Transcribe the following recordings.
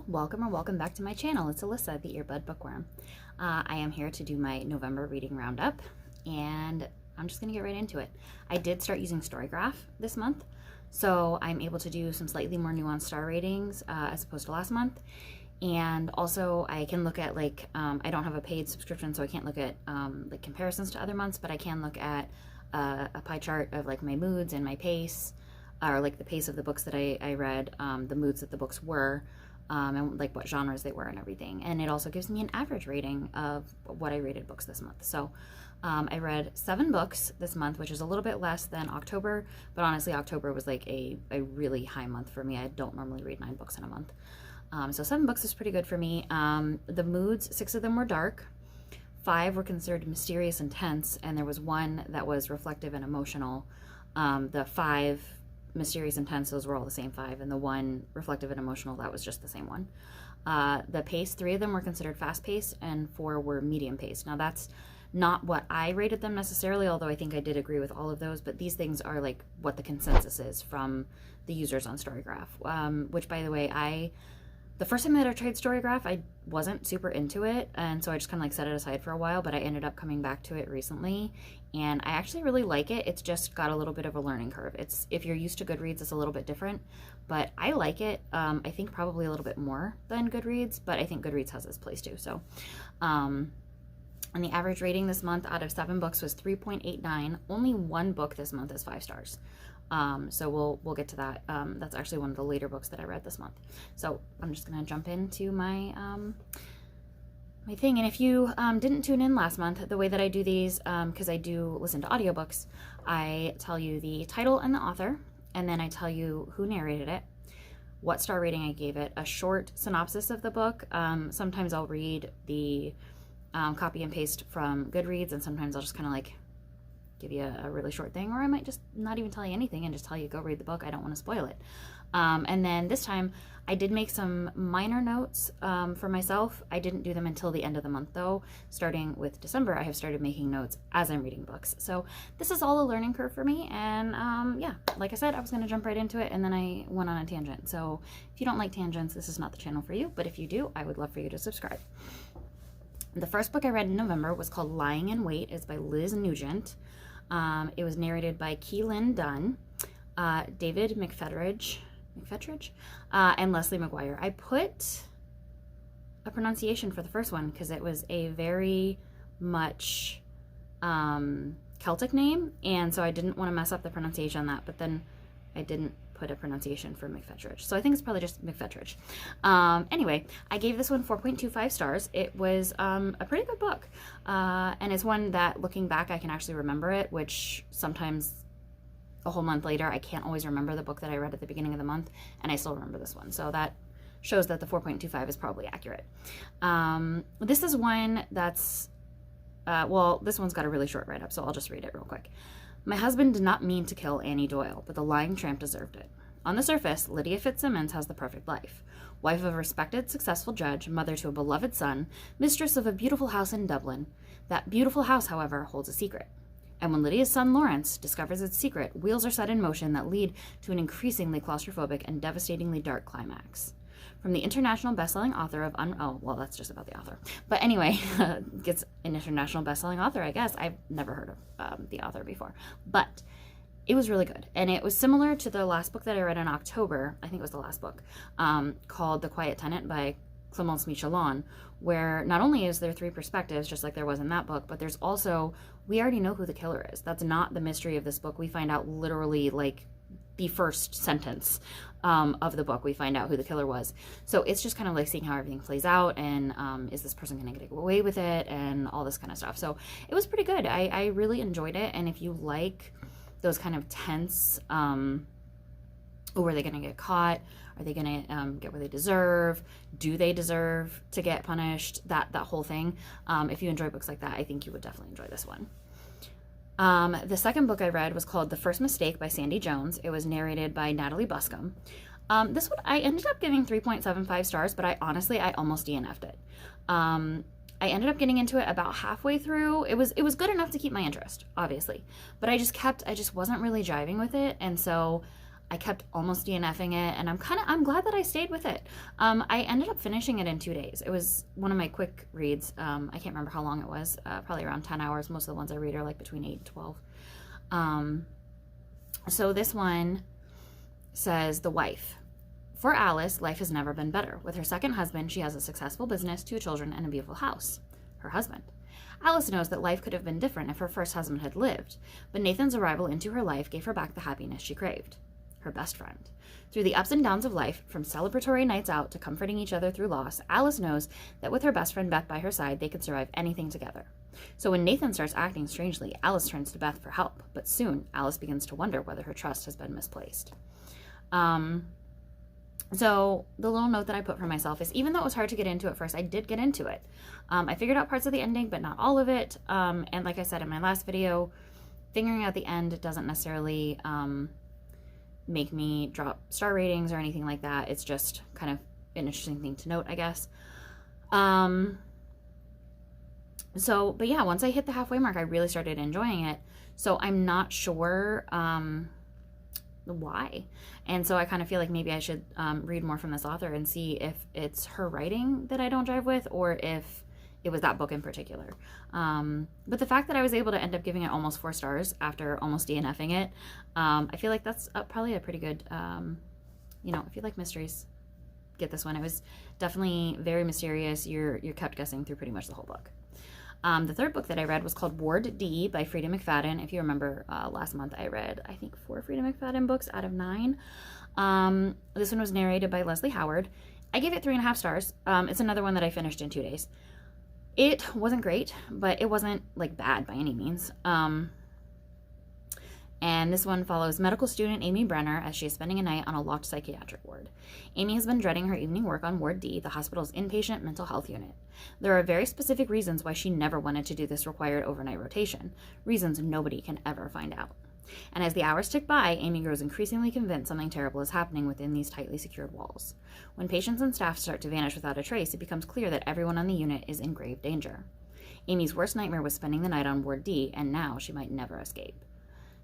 welcome or welcome back to my channel. It's Alyssa, the Earbud Bookworm. I am here to do my November reading roundup, and I'm just going to get right into it. I did start using Storygraph this month, so I'm able to do some slightly more nuanced star ratings as opposed to last month. And also I can look at I don't have a paid subscription, so I can't look at like comparisons to other months, but I can look at a pie chart of like my moods and my pace, or like the pace of the books that I read, the moods that the books were, and like what genres they were and everything. And it also gives me an average rating of what I rated books this month. So I read 7 books this month, which is a little bit less than October, but honestly October was like a really high month for me. I don't normally read 9 books in a month. So 7 books is pretty good for me. The moods, 6 of them were dark, 5 were considered mysterious and tense, and there was 1 that was reflective and emotional. The 5 mysterious and tense, those were all the same 5, and the 1 reflective and emotional, that was just the same one. The pace, 3 of them were considered fast-paced and 4 were medium-paced. Now that's not what I rated them necessarily, although I think I did agree with all of those, but these things are like what the consensus is from the users on Storygraph, which, by the way, the first time that I tried Storygraph, I wasn't super into it, and so I just kind of like set it aside for a while, but I ended up coming back to it recently, and I actually really like it. It's just got a little bit of a learning curve. If you're used to Goodreads, it's a little bit different, but I like it. I think probably a little bit more than Goodreads, but I think Goodreads has its place too. So, and the average rating this month out of 7 books was 3.89. Only 1 book this month is 5 stars. So we'll get to that. That's actually one of the later books that I read this month. So I'm just gonna jump into my my thing. And if you didn't tune in last month, the way that I do these, because I do listen to audiobooks, I tell you the title and the author, and then I tell you who narrated it, what star rating I gave it, a short synopsis of the book. Sometimes I'll read the copy and paste from Goodreads, and sometimes I'll just kind of like give you a really short thing, or I might just not even tell you anything and just tell you go read the book. I don't want to spoil it. And then this time I did make some minor notes for myself. I didn't do them until the end of the month though. Starting with December, I have started making notes as I'm reading books. So this is all a learning curve for me, and yeah, like I said, I was going to jump right into it, and then I went on a tangent. So if you don't like tangents, this is not the channel for you, but if you do, I would love for you to subscribe. The first book I read in November was called Lying in Wait. It's by Liz Nugent. It was narrated by Keelan Dunn, David McFetridge, and Leslie McGuire. I put a pronunciation for the first one because it was a very much Celtic name, and so I didn't want to mess up the pronunciation on that, but then I didn't put a pronunciation for McFetridge, so I think it's probably just McFetridge. Anyway, I gave this one 4.25 stars. It was a pretty good book, and it's one that, looking back, I can actually remember it, which sometimes a whole month later I can't always remember the book that I read at the beginning of the month, and I still remember this one, so that shows that the 4.25 is probably accurate. This is one that's well, this one's got a really short write-up, so I'll just read it real quick. My husband did not mean to kill Annie Doyle, but the lying tramp deserved it. On the surface, Lydia Fitzsimmons has the perfect life. Wife of a respected, successful judge, mother to a beloved son, mistress of a beautiful house in Dublin. That beautiful house, however, holds a secret. And when Lydia's son Lawrence discovers its secret, wheels are set in motion that lead to an increasingly claustrophobic and devastatingly dark climax. From the international best-selling author of oh, well, that's just about the author. But anyway, gets an international best-selling author, I guess. I've never heard of the author before. But it was really good. And it was similar to the last book that I read in October, I think it was the last book, called The Quiet Tenant by Clémence Michelon, where not only is there 3 perspectives, just like there was in that book, but there's also, we already know who the killer is. That's not the mystery of this book. We find out literally like the first sentence of the book, we find out who the killer was. So it's just kind of like seeing how everything plays out, and is this person going to get away with it, and all this kind of stuff. So it was pretty good. I really enjoyed it, and if you like those kind of tense, oh, are they going to get caught? Are they going to get what they deserve? Do they deserve to get punished? That whole thing. If you enjoy books like that, I think you would definitely enjoy this one. The second book I read was called The First Mistake by Sandy Jones. It was narrated by Natalie Buscombe. This one I ended up giving 3.75 stars, but I almost DNF'd it. I ended up getting into it about halfway through. It was good enough to keep my interest, obviously, but I just wasn't really jiving with it, and so I kept almost DNFing it, and I'm glad that I stayed with it. I ended up finishing it in 2 days. It was one of my quick reads. I can't remember how long it was, probably around 10 hours. Most of the ones I read are like between 8 and 12. So this one says, The Wife. For Alice, life has never been better. With her second husband, she has a successful business, 2 children, and a beautiful house. Her husband. Alice knows that life could have been different if her first husband had lived, but Nathan's arrival into her life gave her back the happiness she craved. Her best friend. Through the ups and downs of life, from celebratory nights out to comforting each other through loss, Alice knows that with her best friend Beth by her side, they could survive anything together. So when Nathan starts acting strangely, Alice turns to Beth for help, but soon Alice begins to wonder whether her trust has been misplaced. So the little note that I put for myself is, even though it was hard to get into at first, I did get into it. I figured out parts of the ending, but not all of it. And like I said in my last video, figuring out the end doesn't necessarily make me drop star ratings or anything like that. It's just kind of an interesting thing to note, I guess. But yeah, once I hit the halfway mark, I really started enjoying it. So I'm not sure why. And so I kind of feel like maybe I should read more from this author and see if it's her writing that I don't drive with, or if it was that book in particular. But the fact that I was able to end up giving it almost 4 stars after almost DNFing it, I feel like that's probably a pretty good, if you like mysteries, get this one. It was definitely very mysterious. You're kept guessing through pretty much the whole book. The third book that I read was called Ward D by Frida McFadden. If you remember, last month I read, I think, 4 Frida McFadden books out of 9. This one was narrated by Leslie Howard. I gave it 3.5 stars. It's another one that I finished in 2 days. It wasn't great, but it wasn't like bad by any means. And this one follows medical student Amy Brenner as she is spending a night on a locked psychiatric ward. Amy has been dreading her evening work on Ward D, the hospital's inpatient mental health unit. There are very specific reasons why she never wanted to do this required overnight rotation, reasons nobody can ever find out. And as the hours tick by, Amy grows increasingly convinced something terrible is happening within these tightly secured walls. When patients and staff start to vanish without a trace, it becomes clear that everyone on the unit is in grave danger. Amy's worst nightmare was spending the night on Ward D, and now she might never escape.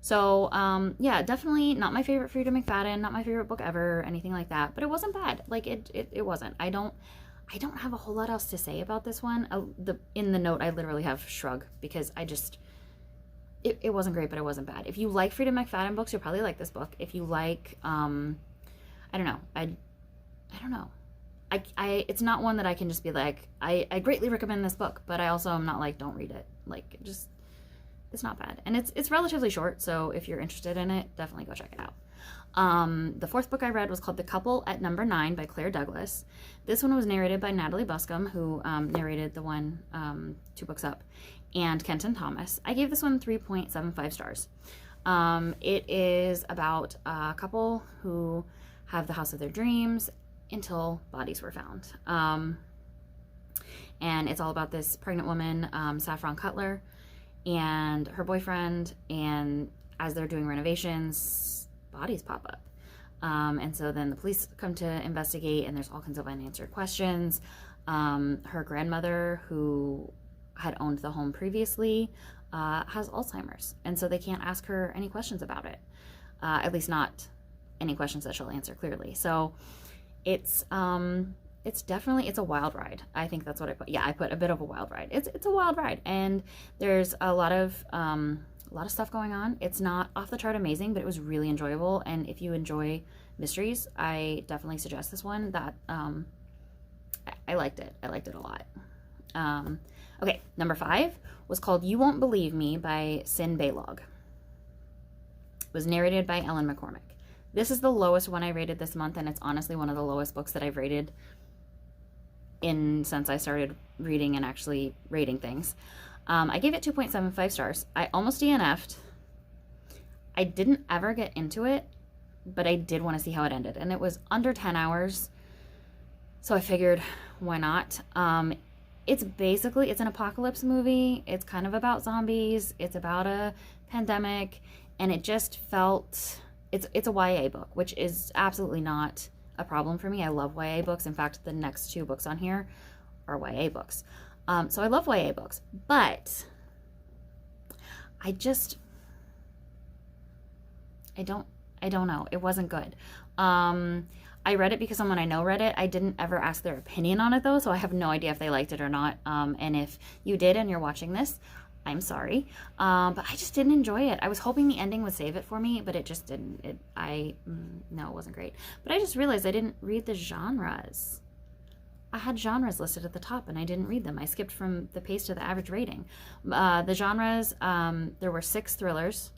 So, yeah, definitely not my favorite Frida McFadden, not my favorite book ever, anything like that, but it wasn't bad. Like, it wasn't. I don't have a whole lot else to say about this one. In the note, I literally have shrug, because it wasn't great, but it wasn't bad. If you like Frida McFadden books, you'll probably like this book. If you like, I don't know. I don't know. It's not one that I can just be like, I greatly recommend this book, but I also am not like, don't read it. Like, just, it's not bad. And it's relatively short, so if you're interested in it, definitely go check it out. The fourth book I read was called The Couple at Number 9 by Claire Douglas. This one was narrated by Natalie Buscombe, who narrated the one 2 books up, and Kenton Thomas. I gave this one 3.75 stars. It is about a couple who have the house of their dreams until bodies were found. And it's all about this pregnant woman, Saffron Cutler, and her boyfriend, and as they're doing renovations, bodies pop up. And so then the police come to investigate, and there's all kinds of unanswered questions. Her grandmother, who had owned the home previously, has Alzheimer's, and so they can't ask her any questions about it, at least not any questions that she'll answer clearly. So it's definitely, it's a wild ride. I think that's what I put. Yeah, I put a bit of a wild ride. It's a wild ride, and there's a lot of stuff going on. It's not off the chart amazing, but it was really enjoyable. And if you enjoy mysteries, I definitely suggest this one. That I liked it. I liked it a lot. Okay, number 5 was called You Won't Believe Me by Sin Baylog. It was narrated by Ellen McCormick. This is the lowest one I rated this month, and it's honestly one of the lowest books that I've rated since I started reading and actually rating things. I gave it 2.75 stars. I almost DNF'd. I didn't ever get into it, but I did want to see how it ended, and it was under 10 hours, so I figured, why not? It's an apocalypse movie. It's kind of about zombies. It's about a pandemic, and it just felt, it's a YA book, which is absolutely not a problem for me. I love YA books. In fact, the next 2 books on here are YA books. So I love YA books, but I I don't know. It wasn't good. I read it because someone I know read it. I didn't ever ask their opinion on it though, so I have no idea if they liked it or not. And if you did and you're watching this, I'm sorry. But I just didn't enjoy it. I was hoping the ending would save it for me, but it just didn't. No, it wasn't great. But I just realized I didn't read the genres. I had genres listed at the top and I didn't read them. I skipped from the pace to the average rating. The genres, there were 6 thrillers,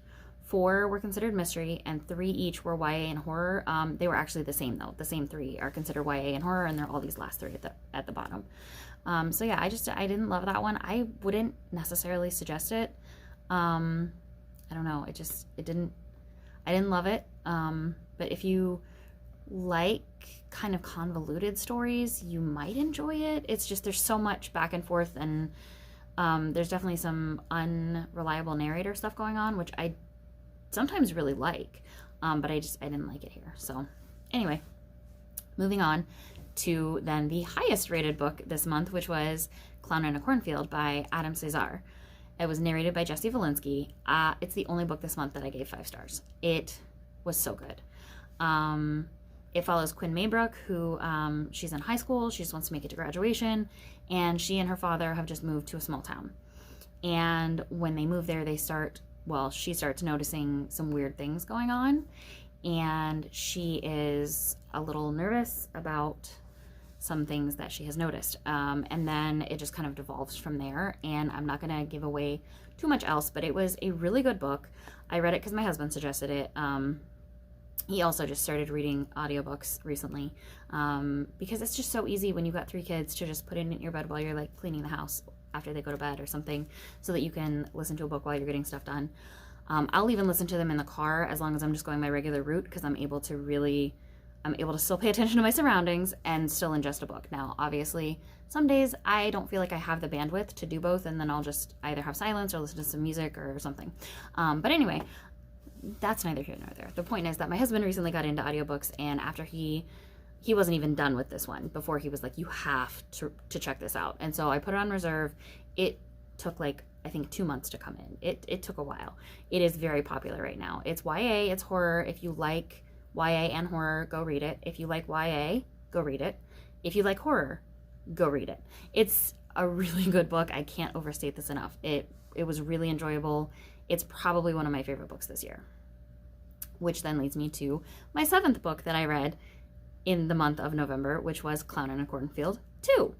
4 were considered mystery, and 3 each were YA and horror. They were actually the same though. The same 3 are considered YA and horror, and they're all these last 3 at the bottom. So yeah, I didn't love that one. I wouldn't necessarily suggest it. I don't know. I didn't love it. But if you like kind of convoluted stories, you might enjoy it. It's just there's so much back and forth, and there's definitely some unreliable narrator stuff going on, which I sometimes really like, but I didn't like it here. So anyway, moving on to then the highest rated book this month, which was Clown in a Cornfield by Adam Cesar. It was narrated by Jesse Valinsky. It's the only book this month that I gave 5 stars. It was so good. It follows Quinn Maybrook, who she's in high school. She just wants to make it to graduation, and she and her father have just moved to a small town. And when they move there, she starts noticing some weird things going on, and she is a little nervous about some things that she has noticed. And then it just kind of devolves from there, and I'm not going to give away too much else, but it was a really good book. I read it because my husband suggested it. He also just started reading audiobooks recently, because it's just so easy when you've got 3 kids to just put it in your bed while you're like cleaning the house after they go to bed or something, so that you can listen to a book while you're getting stuff done. I'll even listen to them in the car as long as I'm just going my regular route, because I'm able to still pay attention to my surroundings and still ingest a book. Now, obviously, some days I don't feel like I have the bandwidth to do both, and then I'll just either have silence or listen to some music or something. But anyway, that's neither here nor there. The point is that my husband recently got into audiobooks, and after he wasn't even done with this one before he was like, you have to check this out. And so I put it on reserve. It took I think 2 months to come in. It took a while. It is very popular right now. It's YA, it's horror. If you like YA and horror, go read it. If you like YA, go read it. If you like horror, go read it. It's a really good book. I can't overstate this enough. It was really enjoyable. It's probably one of my favorite books this year, which then leads me to my 7th book that I read in the month of November, which was Clown in a Cornfield 2.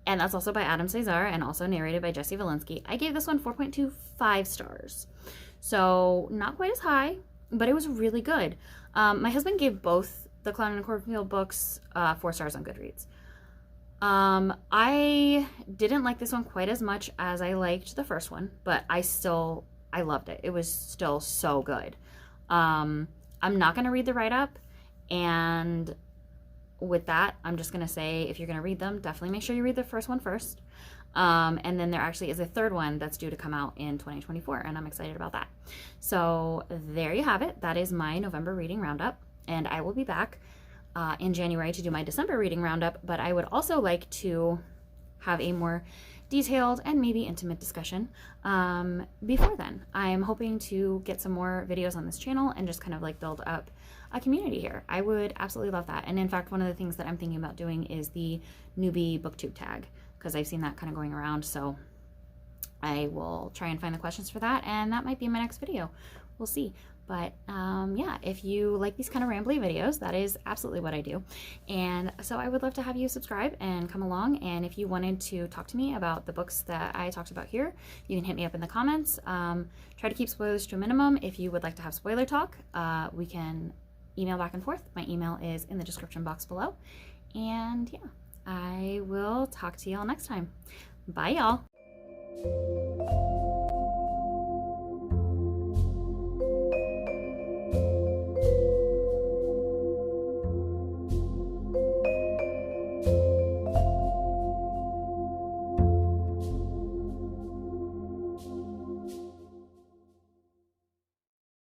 And that's also by Adam Cesar and also narrated by Jesse Valinsky. I gave this one 4.25 stars. So not quite as high, but it was really good. My husband gave both the Clown in a Cornfield books 4 stars on Goodreads. I didn't like this one quite as much as I liked the first one, but I loved it. It was still so good. I'm not going to read the write-up, and with that, I'm just going to say, if you're going to read them, definitely make sure you read the first one first. And then there actually is a 3rd one that's due to come out in 2024, and I'm excited about that. So there you have it. That is my November reading roundup, and I will be back in January to do my December reading roundup, but I would also like to have a more detailed and maybe intimate discussion before then. I'm hoping to get some more videos on this channel and just kind of build up a community here. I would absolutely love that. And in fact, one of the things that I'm thinking about doing is the newbie booktube tag, because I've seen that kind of going around. So I will try and find the questions for that, and that might be my next video. We'll see. But yeah, if you like these kind of rambly videos, that is absolutely what I do. And so I would love to have you subscribe and come along. And if you wanted to talk to me about the books that I talked about here, you can hit me up in the comments. Try to keep spoilers to a minimum. If you would like to have spoiler talk, we can email back and forth. My email is in the description box below. And yeah, I will talk to y'all next time. Bye, y'all.